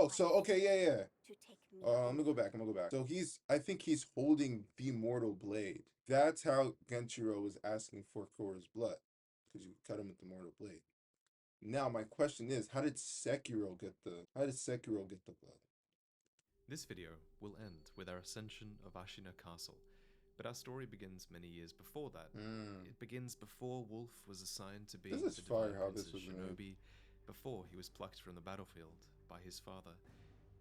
Oh, so okay, yeah. To take me I'm gonna go back. So I think he's holding the mortal blade. That's how Genshiro was asking for Korra's blood, because you cut him with the mortal blade. Now my question is, how did Sekiro get the blood? This video will end with our ascension of Ashina Castle, but our story begins many years before that. It begins before Wolf was assigned to be This is the fire Divine how this Prince's was made. shinobi, before he was plucked from the battlefield by his father.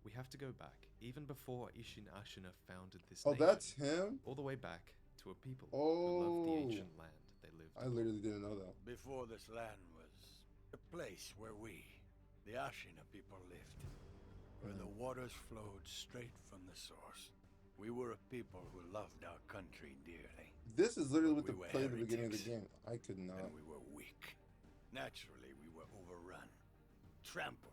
We have to go back, even before Ishin Ashina founded this Oh, nation, that's him? all the way back to a people who loved the Oh, ancient land they lived I in. literally didn't know that. Before this land was a place where we, the Ashina people, lived. Where the waters flowed straight from the source. We were a people who loved our country dearly. This is literally what We the were play at the beginning of the heretics. game. I could not. And we were weak. Naturally, we were overrun, trampled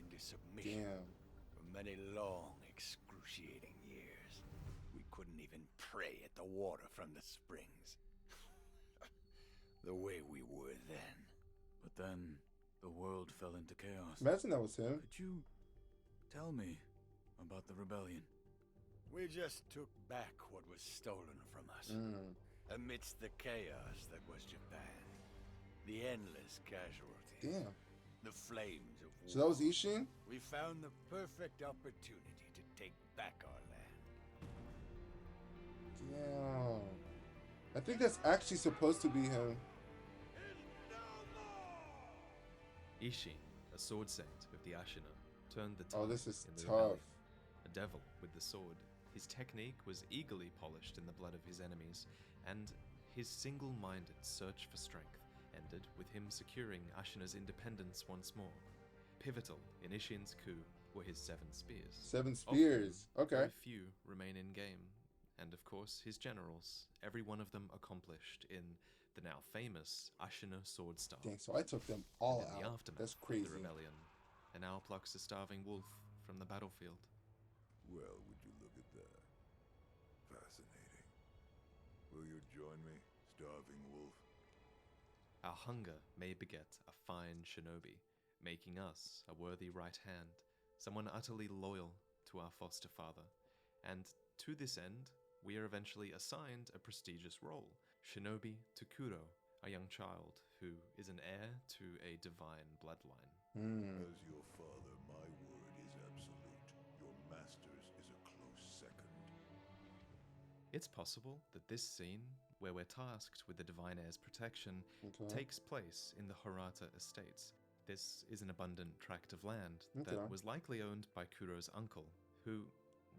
into submission. Damn. For many long, excruciating years, we couldn't even pray at the water from the springs. The way we were then. But then, the world fell into chaos. Imagine that was him. Could you tell me about the rebellion? We just took back what was stolen from us. Amidst the chaos that was Japan. The endless casualties. Damn. The flames of war. So that was Ishin? We found the perfect opportunity to take back our land. Damn. I think that's actually supposed to be him. Ishin, a sword saint of the Ashina, turned the tide Oh, this is in the tough. rebellion. A devil with the sword, his technique was eagerly polished in the blood of his enemies, and his single-minded search for strength ended with him securing Ashina's independence once more. Pivotal in Ishin's coup were his 7 spears. 7 spears. Of them, Okay. very few remain in game, and of course his generals, every one of them accomplished in the now famous Ashina sword style. Dang, so I took them all In the out. aftermath That's of crazy. the rebellion, an owl plucks a starving wolf from the battlefield. Well, would you look at that? Fascinating. Will you join me, starving wolf? Our hunger may beget a fine shinobi, making us a worthy right hand, someone utterly loyal to our foster father. And to this end, we are eventually assigned a prestigious role, shinobi to Kuro, a young child who is an heir to a divine bloodline. As your father, my word is absolute. Your master's is a close second. It's possible that this scene, where we're tasked with the Divine Heir's protection, takes place in the Hirata Estates. This is an abundant tract of land that was likely owned by Kuro's uncle, who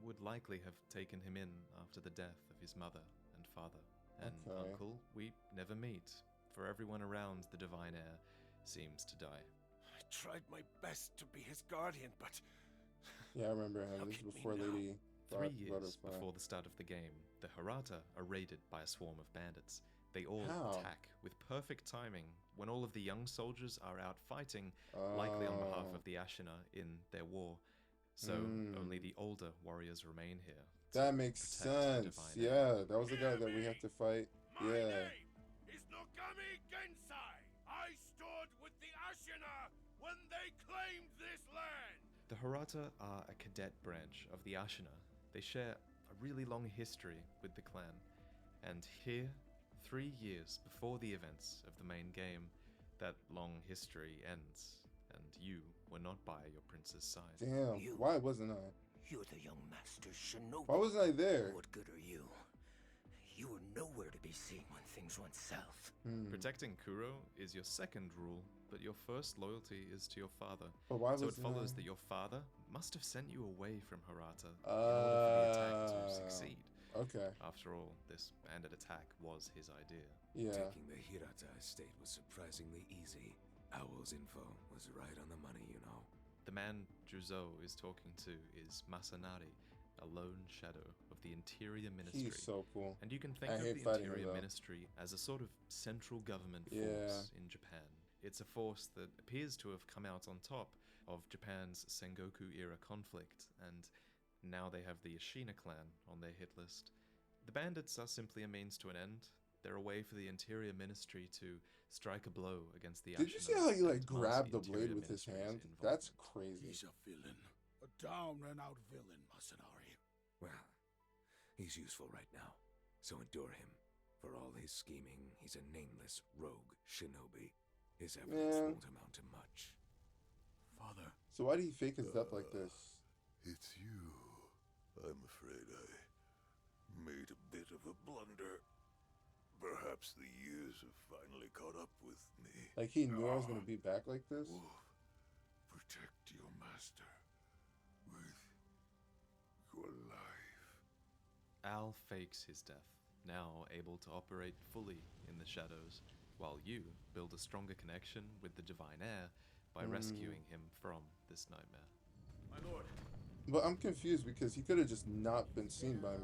would likely have taken him in after the death of his mother and father. An uncle we never meet, for everyone around the Divine Heir seems to die. I tried my best to be his guardian, but... Yeah, I remember him. This is before Lady... 3 years before the start of the game, the Hirata are raided by a swarm of bandits. They all attack with perfect timing when all of the young soldiers are out fighting, likely on behalf of the Ashina in their war. So only the older warriors remain here. That makes sense. Yeah, that was the guy that we have to fight. Yeah. My name is Nogami Gensai. I stood with the Ashina when they claimed this land. The Hirata are a cadet branch of the Ashina. They share a really long history with the clan. And here, 3 years before the events of the main game, that long history ends, and you were not by your prince's side. Damn, why wasn't I? You're the young master's shinobi. Why wasn't I there? What good are you? You were nowhere to be seen when things went south. Protecting Kuro is your second rule, but your first loyalty is to your father. But why so it wasn't follows I? that your father must have sent you away from Hirata in order for the attack to succeed. Okay. After all, this bandit attack was his idea. Yeah. Taking the Hirata estate was surprisingly easy. Owl's info was right on the money, you know. The man Juzo is talking to is Masanari, a lone shadow of the Interior Ministry. He's so cool. And you can think I of hate the fighting him, Interior though. Ministry as a sort of central government force in Japan. It's a force that appears to have come out on top of Japan's Sengoku-era conflict, and now they have the Ashina clan on their hit list. The bandits are simply a means to an end. They're a way for the Interior Ministry to strike a blow against the Ashina. Did you see how he like and grabbed the once blade Interior with his Ministry is hand? involved. That's crazy. He's a villain. A down and out villain, Masanari. Well, he's useful right now, so endure him. For all his scheming, he's a nameless rogue shinobi. His evidence Man. won't amount to much. Father, So why did he fake his death like this? It's you. I'm afraid I made a bit of a blunder. Perhaps the years have finally caught up with me. Like he knew I was gonna be back like this? Wolf, protect your master with your life. Al fakes his death, now able to operate fully in the shadows, while you build a stronger connection with the Divine Heir by rescuing him from this nightmare. my lord. But I'm confused because he could have just not been seen by me.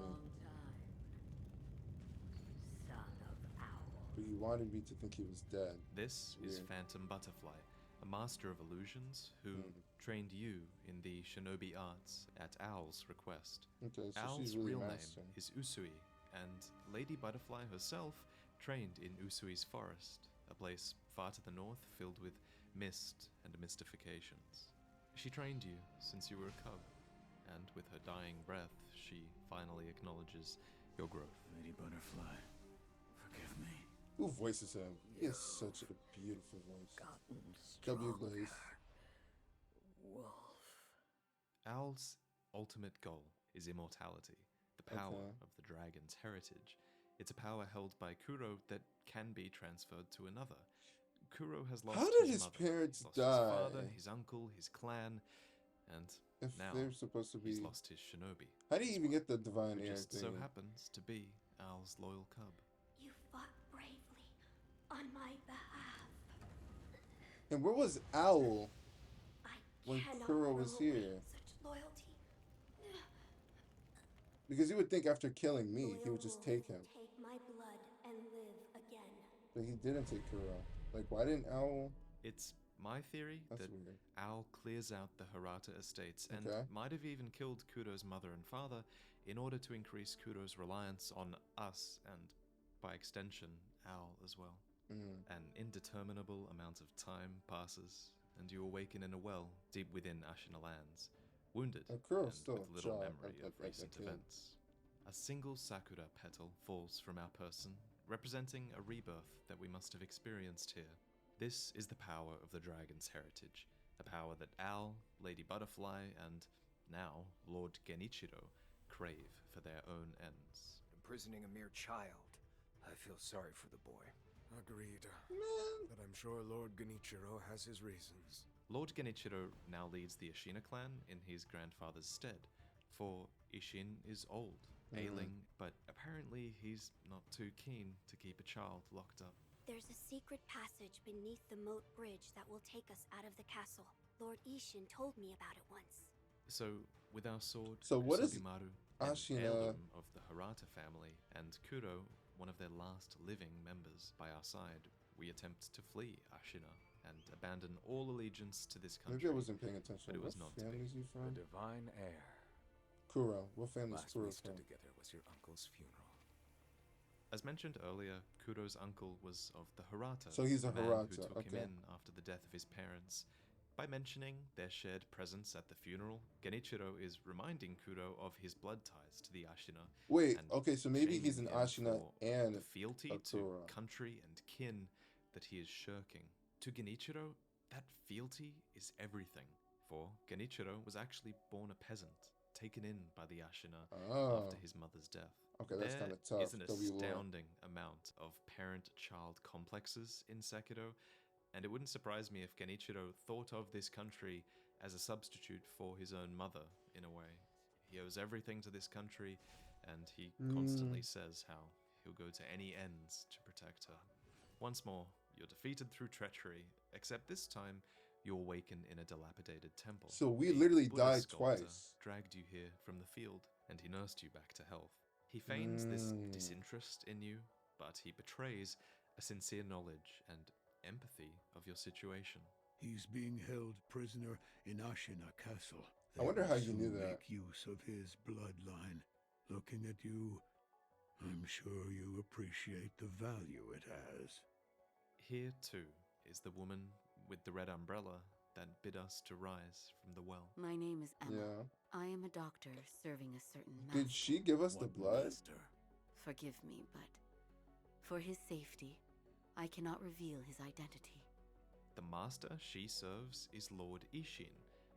Son of Owl. But he wanted me to think he was dead. This is Weird. Phantom Butterfly, a master of illusions who trained you in the shinobi arts at Owl's request. Okay, so Owl's she's really real master. name is Usui, and Lady Butterfly herself trained in Usui's forest, a place far to the north filled with mist and mystifications. She trained you since you were a cub, and with her dying breath, she finally acknowledges your growth. Lady Butterfly, forgive me. Who voices him? He has such a beautiful voice. Gotten W stronger. Glaze. Wolf. Owl's ultimate goal is immortality, the power Okay. of the dragon's heritage. It's a power held by Kuro that can be transferred to another. Kuro has lost How did his his mother, parents he's lost die? his father, his uncle, his clan, and If now they're supposed to he's be. lost his shinobi, How did he even get the divine who heir just thing? so happens to be Owl's loyal cub. You fought bravely on my behalf. And where was Owl I when cannot Kuro was throw away here? such loyalty. Because you would think after killing me, he Loyal would just wolf take him. will take my blood and live again. But he didn't take Kuro. Like, why didn't Owl? It's my theory That's that weird. Owl clears out the Hirata estates and Okay. might have even killed Kuro's mother and father in order to increase Kuro's reliance on us and, by extension, Owl as well. An indeterminable amount of time passes, and you awaken in a well deep within Ashina lands, wounded And Kuro's and still with a little child, memory of like a recent kid. events. A single sakura petal falls from our person, representing a rebirth that we must have experienced here. This is the power of the dragon's heritage, a power that Owl, Lady Butterfly, and now Lord Genichiro crave for their own ends. Imprisoning a mere child. I feel sorry for the boy. Agreed. Man. But I'm sure Lord Genichiro has his reasons. Lord Genichiro now leads the Ishina clan in his grandfather's stead, for Ishin is old, ailing, but apparently he's not too keen to keep a child locked up. There's a secret passage beneath the moat bridge that will take us out of the castle. Lord Ishin told me about it once. So, with our sword, So what is Kusobimaru, an Ashina- heirloom of the Hirata family, and Kuro, one of their last living members, by our side, we attempt to flee Ashina and abandon all allegiance to this country. Maybe I wasn't paying attention. But it was What not to be. family is he The from? divine heir. Kuro. What family is Last Kuro we stood from? together was your uncle's funeral. As mentioned earlier, Kuro's uncle was of the Hirata, So he's a man Hirata, who took him okay. in after the death of his parents. By mentioning their shared presence at the funeral, Genichiro is reminding Kuro of his blood ties to the Ashina. Wait, and okay, so maybe he's an shaming him Ashina for and the fealty a to Kuro. country and kin that he is shirking. To Genichiro, that fealty is everything. For Genichiro was actually born a peasant, taken in by the Ashina Oh. after his mother's death. Okay, that's There kind of tough. is an W lore. astounding amount of parent-child complexes in Sekiro, and it wouldn't surprise me if Genichiro thought of this country as a substitute for his own mother, in a way. He owes everything to this country, and he constantly says how he'll go to any ends to protect her. Once more, you're defeated through treachery, except this time, you awaken in a dilapidated temple. So we A literally Buddha died sculptor twice. dragged you here from the field, and he nursed you back to health. He feigns this disinterest in you, but he betrays a sincere knowledge and empathy of your situation. He's being held prisoner in Ashina Castle. I wonder how will you knew soon that. Make use of his bloodline. Looking at you, I'm sure you appreciate the value it has. Here, too, is the woman with the red umbrella that bid us to rise from the well. My name is Emma. Yeah. I am a doctor serving a certain master. Did she give us the What blood? master? Forgive me, but for his safety, I cannot reveal his identity. The master she serves is Lord Ishin,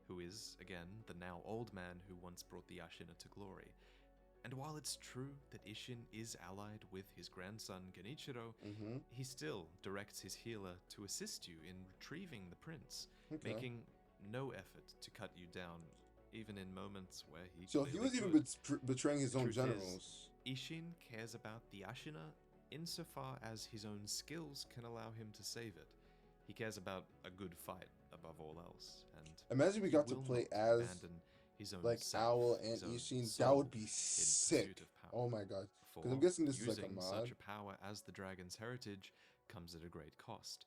who is, again, the now old man who once brought the Ashina to glory. And while it's true that Ishin is allied with his grandson Genichiro, he still directs his healer to assist you in retrieving the prince, making no effort to cut you down, even in moments where he So he clearly was even could. betraying his own Truth generals. is, Ishin cares about the Ashina insofar as his own skills can allow him to save it. He cares about a good fight above all else, and Imagine we he got to will play not as abandon his own like self, Owl and his own Ishin. That soul would be in sick. pursuit of power. Oh my god. For Because I'm guessing this is like a using mod. such a power as the dragon's heritage comes at a great cost.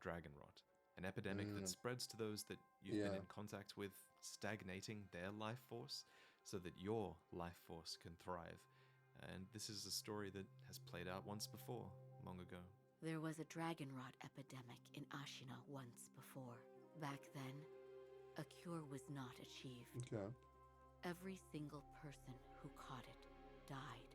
Dragon rot, an epidemic that spreads to those that you've been in contact with, stagnating their life force so that your life force can thrive. And this is a story that has played out once before, long ago. There was a dragon rot epidemic in Ashina once before. Back then, a cure was not achieved. Okay. Every single person who caught it died.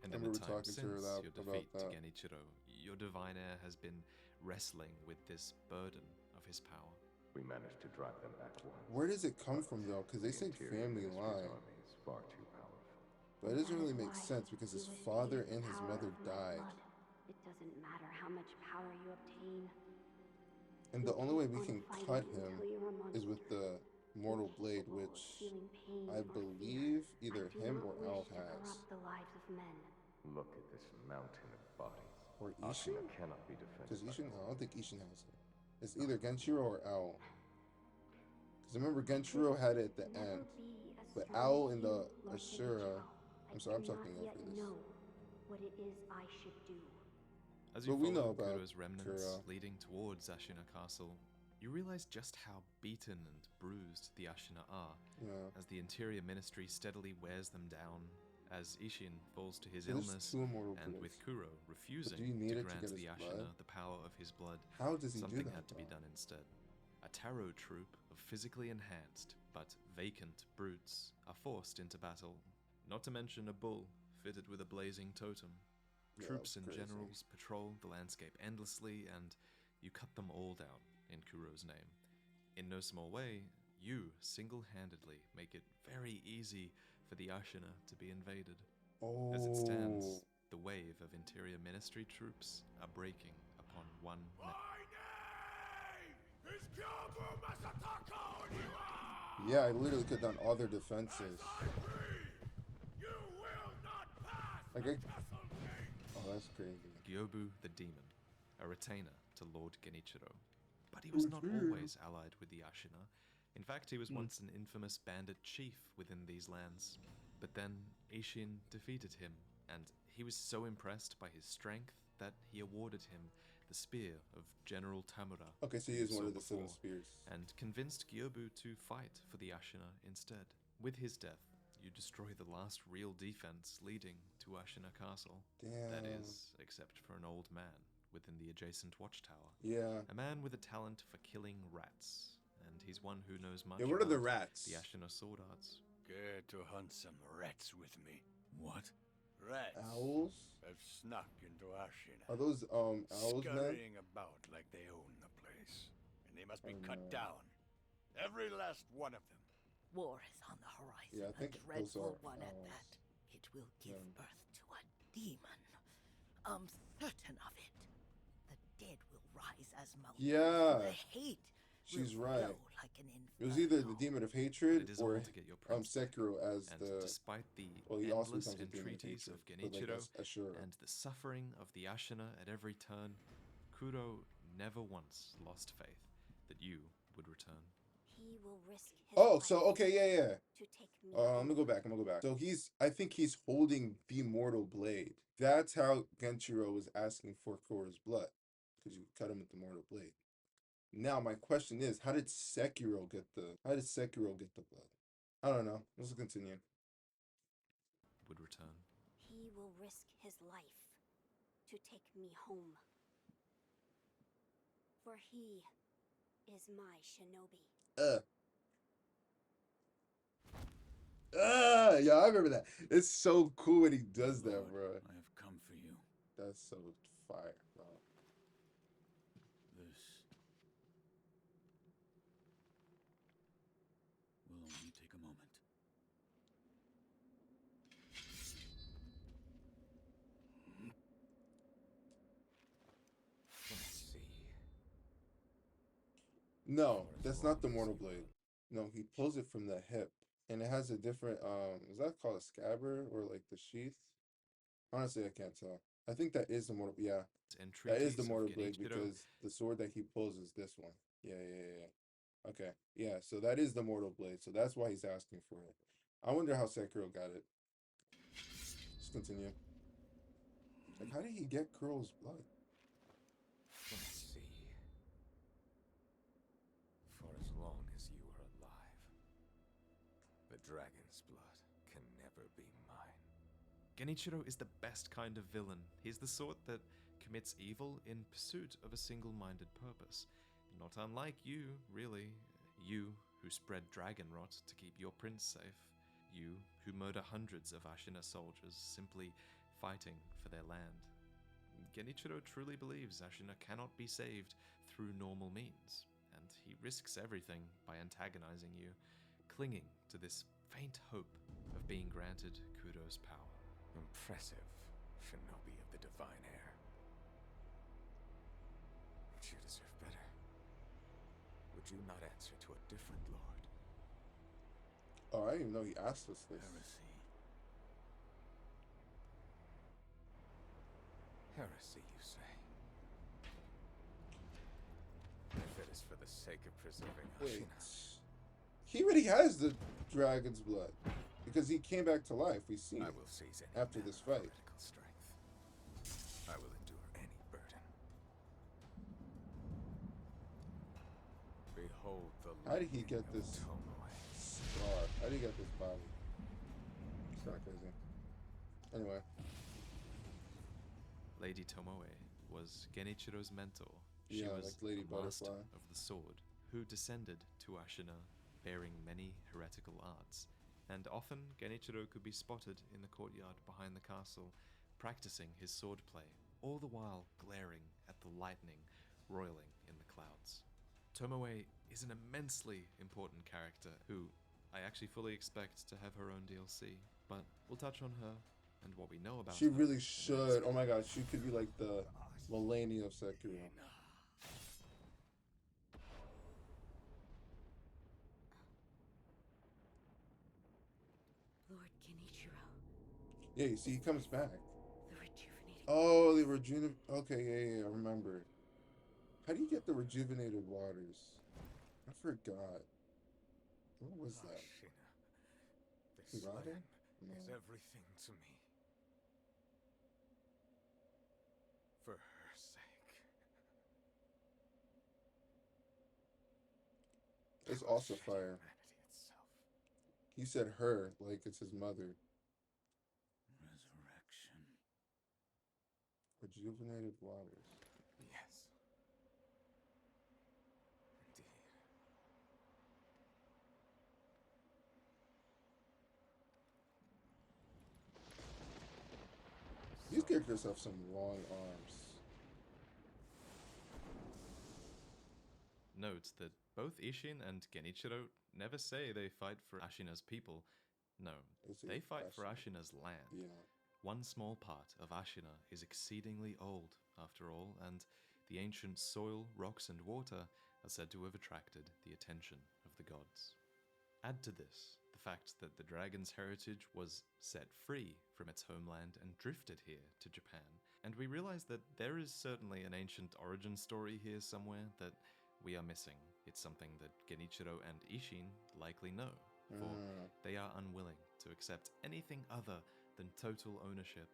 And I in the remember time talking to her since about your defeat to that. Genichiro, your divine heir has been wrestling with this burden of his power. We managed to drive them back once. Where does it come from though? Because they The said Interior family Ministry's line. army is far too powerful. But it doesn't That really is make why sense because his you would father seize and his power mother of my died. blood. It doesn't matter how much power you obtain. And You the only way keep we on can fighting cut until him you're a is with monster, the mortal blade, incapable of which feeling pain I or believe fear. either I do him not or wish Al to has. corrupt the lives of men. Look at this mountain of bodies. Or Ishin? Ashina cannot be Because defended. Ishin, I don't think Ishin has it. It's either Genshiro or Owl. Because I remember Genshiro had it at the Never end. be as But strong Owl as in you, the Lord Ashura. Genichiro. I'm sorry, I'm I do talking not yet over this. know what it is I should do. As you But we know follow about Kuro's remnants Kuro. leading towards Ashina Castle, you realize just how beaten and bruised the Ashina are, Yeah. as the Interior Ministry steadily wears them down, as Ishin falls to his So there's illness, two immortal and blades. with Kuro refusing do you need to it to grant get the his Ashina blood? the power of his blood, How does he something do that? had to be though? done instead. A tarot troop of physically enhanced but vacant brutes are forced into battle, not to mention a bull fitted with a blazing totem. Yeah, Troops and crazy. generals patrol the landscape endlessly, and you cut them all down in Kuro's name. In no small way, you single-handedly make it very easy for the Ashina to be invaded. Oh. As it stands, the wave of Interior Ministry troops are breaking upon one My name is Kyobu Masataka Oniwa! Yeah, I literally cut down all their defenses. I breathe, you will not pass Like the I- castle gate! Oh, that's crazy. Gyobu the Demon, a retainer to Lord Genichiro. But he was not always allied with the Ashina. In fact, he was once an infamous bandit chief within these lands. But then Ishin defeated him, and he was so impressed by his strength that he awarded him the spear of General Tamura. Okay, so he who is you one saw of the seven before, spears. and convinced Gyobu to fight for the Ashina instead. With his death, you destroy the last real defense leading to Ashina Castle. Damn. That is, except for an old man within the adjacent watchtower. Yeah. A man with a talent for killing rats, and he's one who knows much Yeah, what are the about rats? the Ashina sword arts. Care to hunt some rats with me? What? Rats Owls? have snuck into Ashina, Are those owls, man? scurrying about like they own the place, and they must be Oh, cut no. down. Every last one of them. War is on the horizon, Yeah, I think a those dreadful are one at owls. that. It will give Yeah. birth to a demon. I'm certain of it. The dead will rise as mountains. Yeah. The hate She's will right. flow like an It was either the inferno. demon of It hatred is or all to get your prince back, Sekiro as and the. despite the Well, he also endless becomes a demon of entreaties hatred, of but like Genichiro Ashura. and the suffering of the Ashina at every turn, Kuro never once lost faith that you would return. He will risk his Oh, life so okay, yeah. to take me I'm home. gonna go back. So I think he's holding the mortal blade. That's how Genshiro was asking for Korra's blood, because you cut him with the mortal blade. Now my question is, how did Sekiro get the blood? I don't know. Let's continue. Would return. He will risk his life to take me home. For he is my shinobi. Yeah, I remember that. It's so cool when he does that, Lord, bro. I have come for you. That's so fire, bro. This will only take a moment. Let's see. No, that's not the mortal blade. No, he pulls it from the hip, and it has a different is that called a scabbard or like the sheath? Honestly, I can't tell. I think that is the mortal. Yeah, that is the Entreaties of mortal blade Genichiro. because the sword that he pulls is this one. Yeah. Okay, yeah. So that is the mortal blade. So that's why he's asking for it. I wonder how Sekiro got it. Let's continue. Like, how did he get Kuro's blood? Let's see. For as long as you are alive, the dragon's blood can never be mine. Genichiro is the best kind of villain. He's the sort that commits evil in pursuit of a single-minded purpose. Not unlike you, really. You who spread dragon rot to keep your prince safe. You who murder hundreds of Ashina soldiers simply fighting for their land. Genichiro truly believes Ashina cannot be saved through normal means, and he risks everything by antagonizing you, clinging to this faint hope of being granted Kuro's power. Impressive, shinobi of the divine heir. But you deserve better. Would you not answer to a different lord? Oh, I didn't even know he asked us this. Heresy. Heresy, you say? If it is for the sake of preserving Wait, Ashina, he already has the dragon's blood because he came back to life. We see I it will seize any after this manner of fight. political strength. I will endure any burden. Behold the How did he lightning get of this Tomoe. scar? How did he get this body? It's not crazy. Anyway, Lady Tomoe was Genichiro's mentor. She yeah, was like Lady the master Butterfly. of the sword, who descended to Ashina bearing many heretical arts. And often Genichiro could be spotted in the courtyard behind the castle, practicing his swordplay, all the while glaring at the lightning roiling in the clouds. Tomoe is an immensely important character who I actually fully expect to have her own DLC, but we'll touch on her and what we know about She her really in the should. next Oh my god, she could be like the Mulaney of Sekiro. Lord Genichiro, Yeah, you see, he comes back. the rejuvenating. Oh, the rejuvenate. Okay, yeah, I remember. How do you get the rejuvenated waters? I forgot. What was that? Ashina, this Hirado? land No. is everything to me. For her sake. It's I will also shed fire. humanity itself. He said her, like it's his mother. Resurrection. Rejuvenated waters. Yes. Indeed. These characters have some long arms. Note that both Ishin and Genichiro never say they fight for Ashina's people. No, they fight for Ashina's land. Yeah. One small part of Ashina is exceedingly old, after all, and the ancient soil, rocks, and water are said to have attracted the attention of the gods. Add to this the fact that the dragon's heritage was set free from its homeland and drifted here to Japan, and we realize that there is certainly an ancient origin story here somewhere that we are missing. It's something that Genichiro and Ishin likely know, for they are unwilling to accept anything other than total ownership,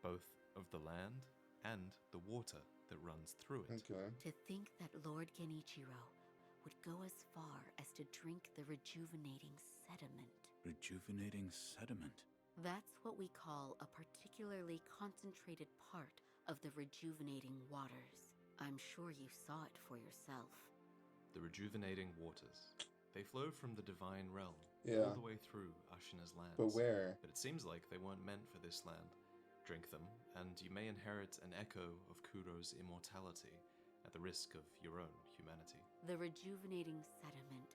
both of the land and the water that runs through it. Okay. To think that Lord Genichiro would go as far as to drink the rejuvenating sediment. Rejuvenating sediment. That's what we call a particularly concentrated part of the rejuvenating waters. I'm sure you saw it for yourself. the rejuvenating waters. They flow from the divine realm Yeah. all the way through Ashina's lands. But where? But it seems like they weren't meant for this land. Drink them, and you may inherit an echo of Kuro's immortality at the risk of your own humanity. The rejuvenating sediment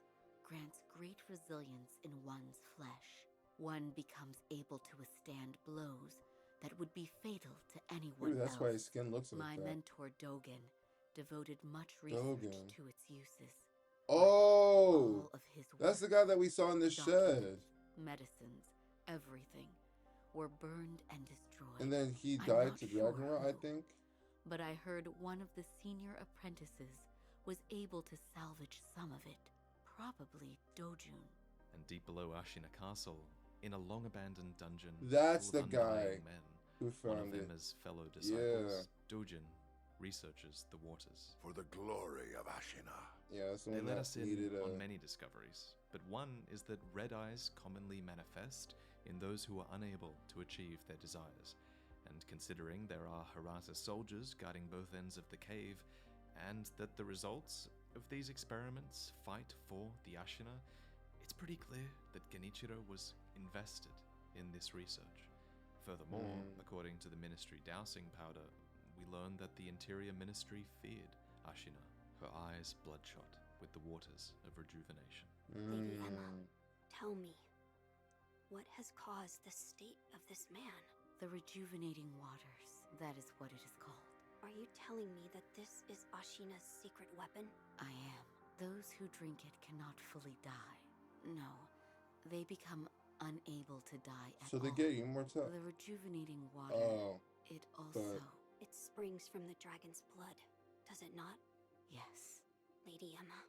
grants great resilience in one's flesh. One becomes able to withstand blows that would be fatal to anyone Maybe that's else. why his skin looks like My that. mentor Dogen devoted much research to its uses. Oh! All of his That's the works, guy that we saw in the shed. medicines, everything, were burned and destroyed. And then he I'm died not to sure Dragonrot, I who, think. But I heard one of the senior apprentices was able to salvage some of it. Probably Dojun. And deep below Ashina Castle, in a long-abandoned dungeon That's full the of guy undying men, who one of found them it. as fellow disciples, Yeah. Dojin, researches the waters. For the glory of Ashina. Yeah, that's the They one let that us in needed on many discoveries, but one is that red eyes commonly manifest in those who are unable to achieve their desires. And considering there are Hirata soldiers guarding both ends of the cave, and that the results of these experiments fight for the Ashina, it's pretty clear that Genichiro was invested in this research. Furthermore, according to the Ministry dowsing powder, we learned that the Interior Ministry feared Ashina, her eyes bloodshot with the waters of rejuvenation. Lady Emma, tell me, what has caused the state of this man? The rejuvenating waters, that is what it is called. Are you telling me that this is Ashina's secret weapon? I am. Those who drink it cannot fully die. No, they become unable to die at So all. they get immortal. The rejuvenating water, Oh, it also... It springs from the dragon's blood, does it not? Yes. Lady Emma,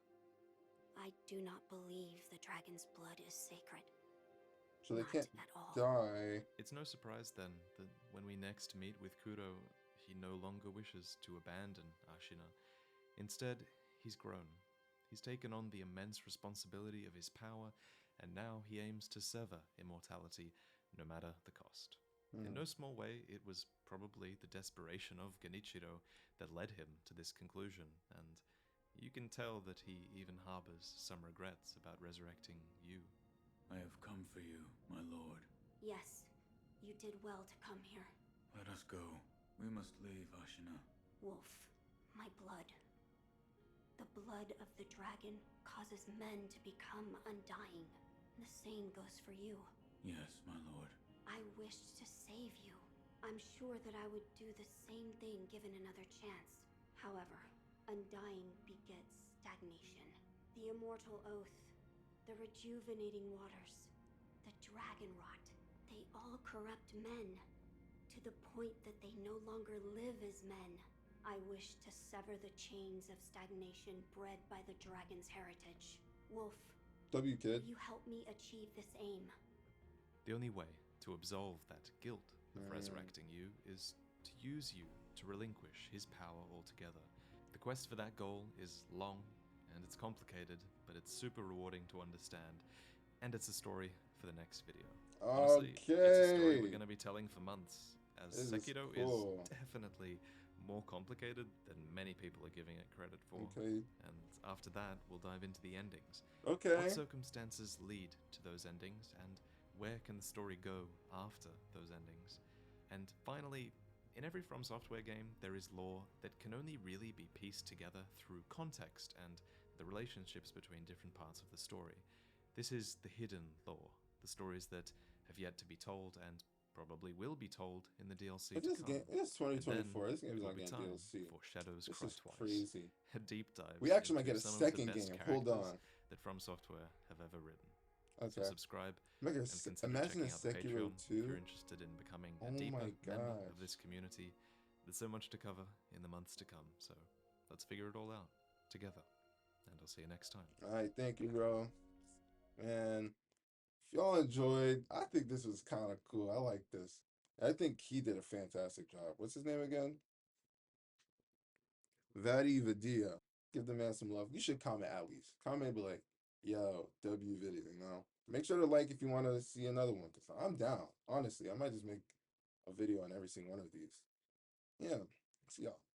I do not believe the dragon's blood is sacred. so they Not can't at all. die. It's no surprise then that when we next meet with Kuro, he no longer wishes to abandon Ashina. Instead, he's grown. He's taken on the immense responsibility of his power, and now he aims to sever immortality, no matter the cost. In no small way, it was probably the desperation of Genichiro that led him to this conclusion, and you can tell that he even harbors some regrets about resurrecting you. I have come for you, my lord. Yes, you did well to come here. Let us go. We must leave, Ashina. Wolf, my blood. The blood of the dragon causes men to become undying. The same goes for you. Yes, my lord. I wished to save you. I'm sure that I would do the same thing given another chance. However, undying begets stagnation. The immortal oath, the rejuvenating waters, the dragon rot, they all corrupt men, to the point that they no longer live as men. I wish to sever the chains of stagnation bred by the dragon's heritage. Wolf, W kid. will you help me achieve this aim? The only way to absolve that guilt of resurrecting you is to use you to relinquish his power altogether. The quest for that goal is long and it's complicated, but it's super rewarding to understand, and it's a story for the next video. Honestly, it's a story we're going to be telling for months, as This is Sekiro cool. is definitely more complicated than many people are giving it credit for. Okay. And after that, we'll dive into the endings. Okay. What circumstances lead to those endings, and where can the story go after those endings? And finally, in every From Software game, there is lore that can only really be pieced together through context and the relationships between different parts of the story. This is the hidden lore, the stories that have yet to be told and probably will be told in the DLC But to this come. game, it's 2024. This It game's will not be getting time DLC. for Shadows This Cry is Twice. crazy. A deep dive. We actually might into get a some of the second best game. Hold characters on. that From Software have ever written. Okay. So subscribe Make and a s- consider imagine a checking out the Sekiro Patreon 2. if you're interested in becoming a Oh deeper my member gosh. of this community. There's so much to cover in the months to come, so let's figure it all out together. And I'll see you next time. Alright, thank you, bro. And if y'all enjoyed, I think this was kind of cool. I like this. I think he did a fantastic job. What's his name again? Vadi Vadia. Give the man some love. You should comment at least. Comment be like, yo, W video, you know? Make sure to like if you want to see another one, because I'm down. Honestly, I might just make a video on every single one of these. Yeah. See y'all.